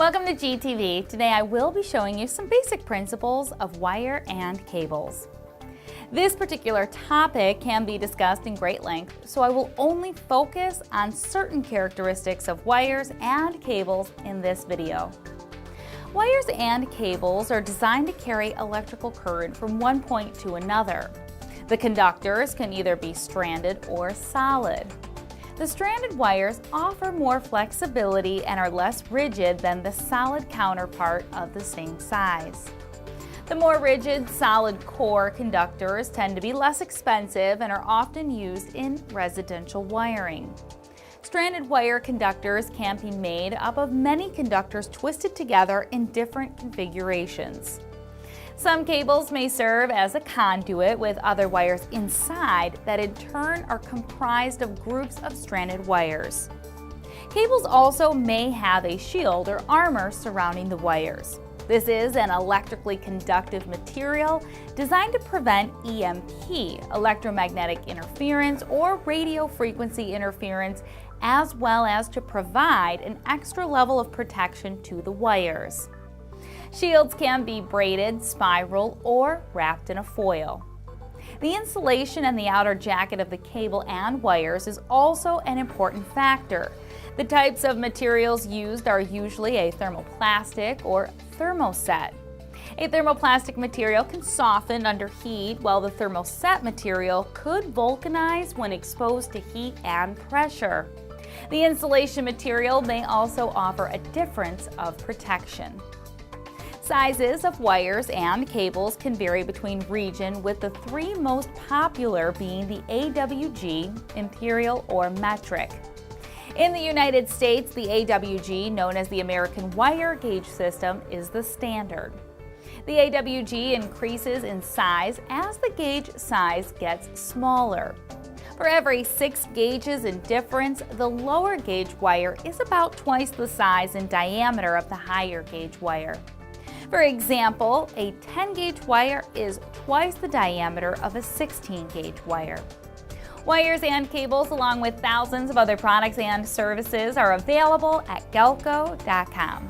Welcome to GTV. Today I will be showing you some basic principles of wire and cables. This particular topic can be discussed in great length, so I will only focus on certain characteristics of wires and cables in this video. Wires and cables are designed to carry electrical current from one point to another. The conductors can either be stranded or solid. The stranded wires offer more flexibility and are less rigid than the solid counterpart of the same size. The more rigid, solid core conductors tend to be less expensive and are often used in residential wiring. Stranded wire conductors can be made up of many conductors twisted together in different configurations. Some cables may serve as a conduit with other wires inside that in turn are comprised of groups of stranded wires. Cables also may have a shield or armor surrounding the wires. This is an electrically conductive material designed to prevent EMP, electromagnetic interference, or radio frequency interference, as well as to provide an extra level of protection to the wires. Shields can be braided, spiral, or wrapped in a foil. The insulation and the outer jacket of the cable and wires is also an important factor. The types of materials used are usually a thermoplastic or thermoset. A thermoplastic material can soften under heat, while the thermoset material could vulcanize when exposed to heat and pressure. The insulation material may also offer a difference of protection. Sizes of wires and cables can vary between region, with the three most popular being the AWG, imperial, or metric. In the United States, the AWG, known as the American Wire Gauge System, is the standard. The AWG increases in size as the gauge size gets smaller. For every 6 gauges in difference, the lower gauge wire is about twice the size and diameter of the higher gauge wire. For example, a 10-gauge wire is twice the diameter of a 16-gauge wire. Wires and cables, along with thousands of other products and services, are available at Galco.com.